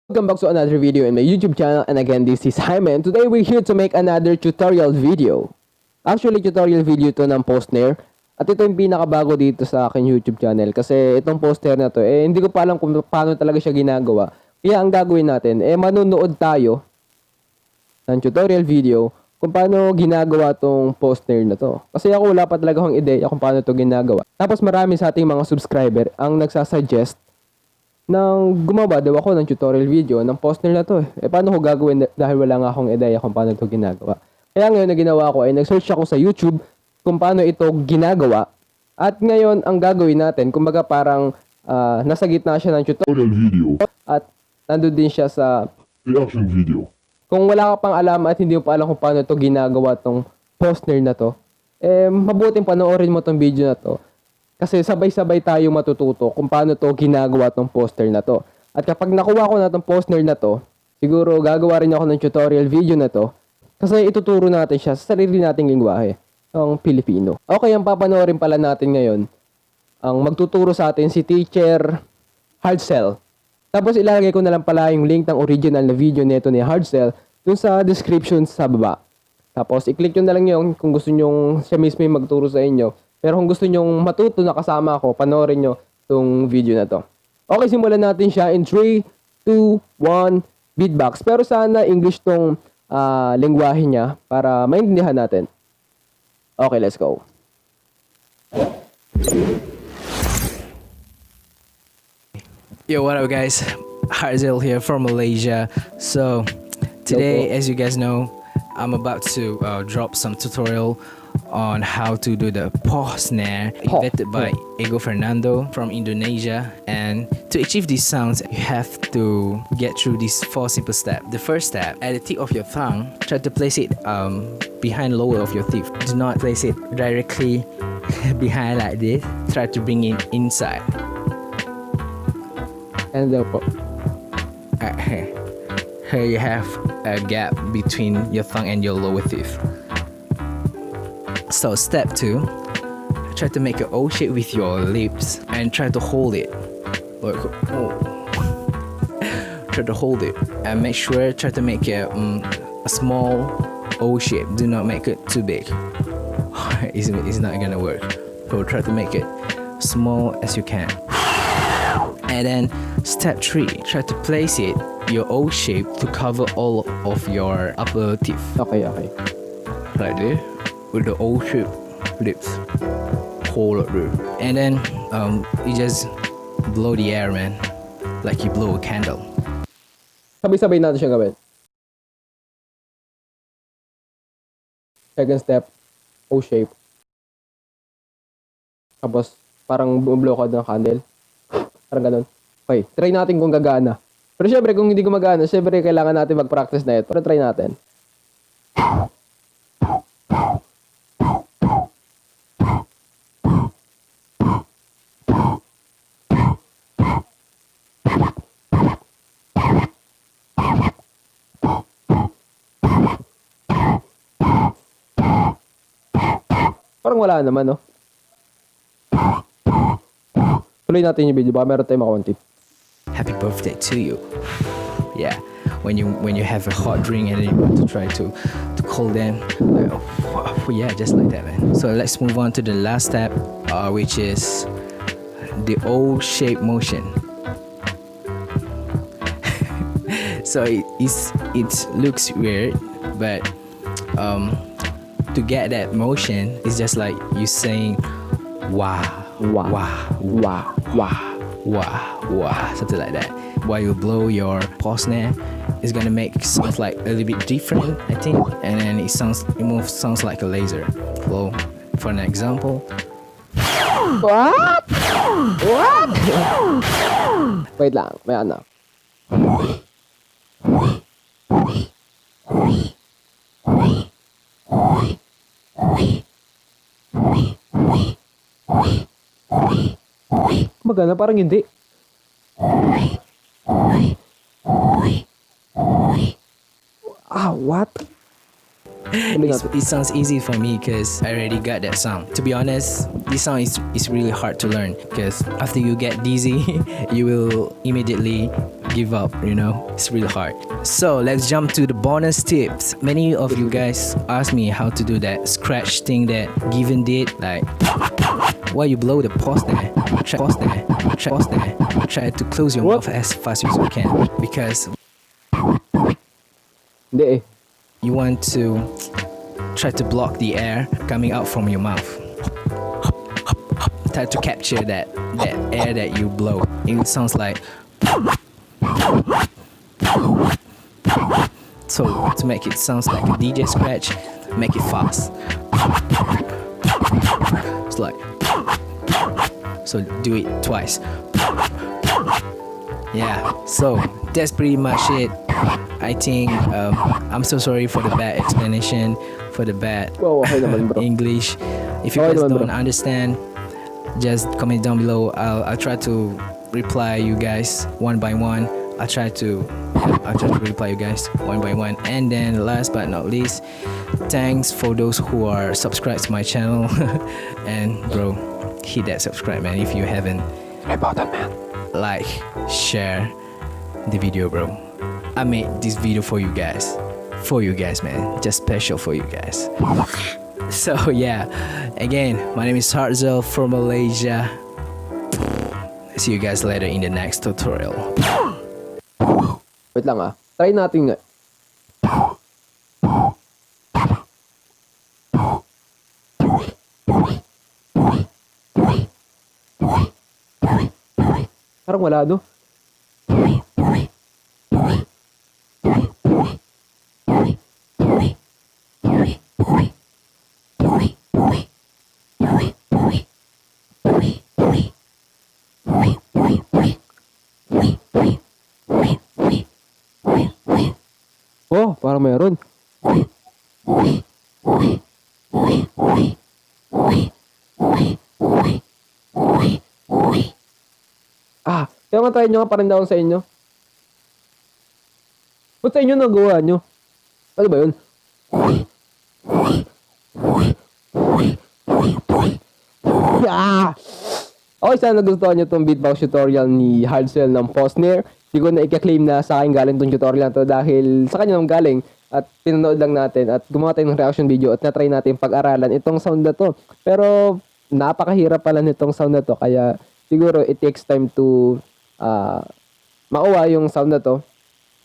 Welcome back to another video in my YouTube channel, and again, this is Jaime, and today we're here to make another tutorial video. Actually, tutorial video to ng Snare, at ito yung pinakabago dito sa akin YouTube channel kasi itong Snare na to, hindi ko pa alam kung paano talaga siya ginagawa. Kaya ang gagawin natin, manonood tayo ng tutorial video kung paano ginagawa tong Snare na to. Kasi ako wala pa talaga akong ideya kung paano to ginagawa. Tapos marami sa ating mga subscriber ang nagsasuggest nang gumawa daw ako ng tutorial video ng Snare na to. Paano ko gagawin dahil wala nga akong ideya kung paano to ginagawa. Kaya ngayon na ginawa ko ay nag-search ako sa YouTube kung paano ito ginagawa. At ngayon ang gagawin natin, kumbaga parang nasa gitna siya ng tutorial video at nandun din siya sa reaction video. Kung wala ka pang alam at hindi mo pa alam kung paano to ginagawa tong Snare na to, mabuting panoorin mo tong video na to. Kasi sabay-sabay tayo matututo kung paano to ginagawa tong Snare na to. At kapag nakuha ko na tong Snare na to, siguro gagawa rin ako ng tutorial video na to. Kasi ituturo natin siya sa sarili nating lingwahe, ang Pilipino. Okay, ang papanoorin pala natin ngayon, ang magtuturo sa atin si Teacher Heartzel. Tapos ilalagay ko na lang pala yung link ng original na video nito ni Heartzel dun sa description sa baba. Tapos i-click nyo na lang yung kung gusto nyo siya mismo yung magturo sa inyo. Pero kung gusto nyong matuto na kasama ako, panoorin nyo itong video na to. Okay, simulan natin siya in 3, 2, 1, Beatbox. Pero sana English tong lengguwahe niya para maintindihan natin. Okay, let's go. Yo, what up guys? Heartzel here from Malaysia. So today, as you guys know, I'm about to drop some tutorial on how to do the POH Snare, invented by Ego Fernando from Indonesia. And to achieve these sounds, you have to get through these 4 simple steps. The first step, at the tip of your tongue, try to place it behind lower of your teeth. Do not place it directly behind like this. Try to bring it inside. And po. Here you have a gap between your tongue and your lower teeth. So step 2, try to make an O shape with your lips and try to hold it. Like, oh. Try to hold it and make sure, try to make a small O shape. Do not make it too big. It's not gonna work. So try to make it small as you can. And then step 3, try to place it your O shape to cover all of your upper teeth. Okay. Like this, with the O shape lips. Hold it there. And then you just blow the air, man, like you blow a candle. Sabay-sabay natin siya gawin. Second step, O shape. Tapos parang bumublow ka ng candle. Parang ganun. Okay, try natin kung gagana. Pero syempre, kung hindi gumagana, syempre, kailangan natin mag-practice na ito. Pero try natin. Parang wala naman, no? Tuloy natin yung video. Baka meron tayong makawantit. Happy birthday to you. Yeah, when you have a hot drink and then you want to try to call them, like, oh, yeah, just like that, man. So let's move on to the last step, which is the O shape motion. So it looks weird, but to get that motion, it's just like you saying wow, wow, wow, wow, wow, wow, something like that. While you blow your Snare, it's gonna make sounds like a little bit different, I think, and then it sounds like a laser. Blow, for an example. What? Wait lang, may anak. Magana, parang hindi. What? natin. It sounds easy for me because I already got that sound. To be honest, this sound is really hard to learn because after you get dizzy, you will immediately give up, you know? It's really hard. So let's jump to the bonus tips. Many of you guys asked me how to do that scratch thing that Given did, like while you blow the pause there, try to close your mouth as fast as you can because Hindi eh. you want to try to block the air coming out from your mouth. Try to capture that air that you blow. It sounds like. So to make it sounds like a DJ scratch, make it fast. It's like. So do it twice. Yeah. So that's pretty much it. I think I'm so sorry for the bad explanation, for the bad Okay naman, bro. English. If you Okay guys naman, don't bro. understand, just comment down below. I'll try to reply you guys one by one. I'll try to reply you guys one by one. And then last but not least, thanks for those who are subscribed to my channel. And bro, hit that subscribe, man, if you haven't. About that, man. Like, share the video, bro. I made this video for you guys, man, just special for you guys. So yeah, again, my name is Heartzel from Malaysia. See you guys later in the next tutorial. Wait lang ah. Try natin nga. Parang wala, no? Oh, parang meron. Ah, kaya nga try nyo nga parang down sa inyo. Ba't sa inyo nagawa nyo? Ano ba yun? Ah! Okay, sana nagustuhan nyo itong beatbox tutorial ni Heartzel ng POH Snare. Hindi ko na i-claim na sa akin galing itong tutorial na to dahil sa kanya nang galing at pinanood lang natin at gumawa tayo ng reaction video at na-try natin pag-aralan itong sound na to. Pero napakahirap pala nitong sound na to kaya siguro it takes time to makuha yung sound na to.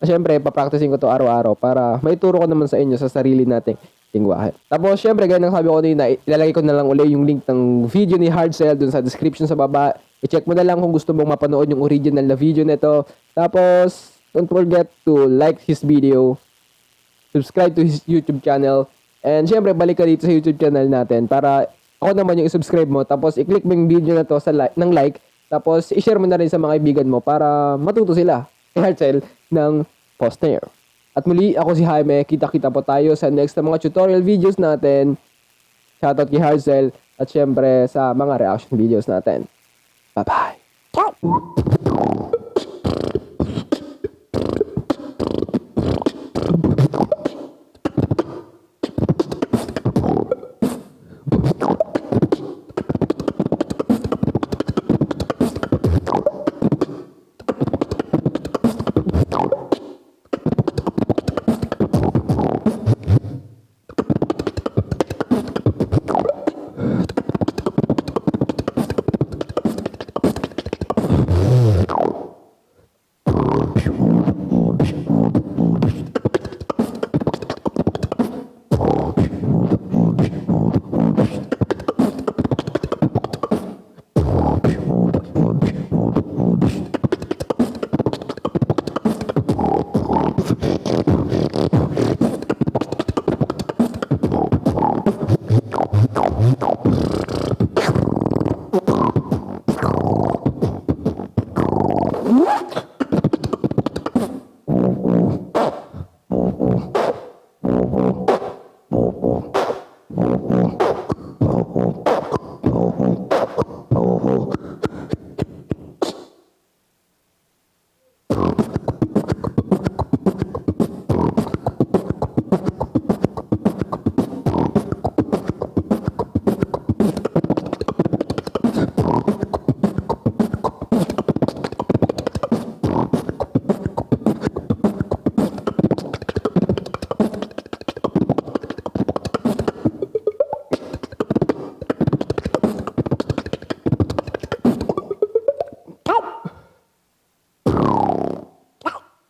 Siyempre, papracticing ko to araw-araw para maituro ko naman sa inyo sa sarili nating lingwahe. Tapos, syempre, gaya ng sabi ko kanina, ilalagay ko na lang uli yung link ng video ni Heartzel dun sa description sa baba. I-check mo na lang kung gusto mong mapanood yung original na video nito. Tapos, don't forget to like his video, subscribe to his YouTube channel, and syempre, balik ka dito sa YouTube channel natin para ako naman yung i-subscribe mo. Tapos, i-click mo yung video na to sa ng like. Tapos, i-share mo na rin sa mga kaibigan mo para matuto sila kay Heartzel ng POH Snare. At muli, ako si Jaime. Kita-kita po tayo sa next na mga tutorial videos natin. Shoutout kay Heartzel at syempre sa mga reaction videos natin. Bye-bye!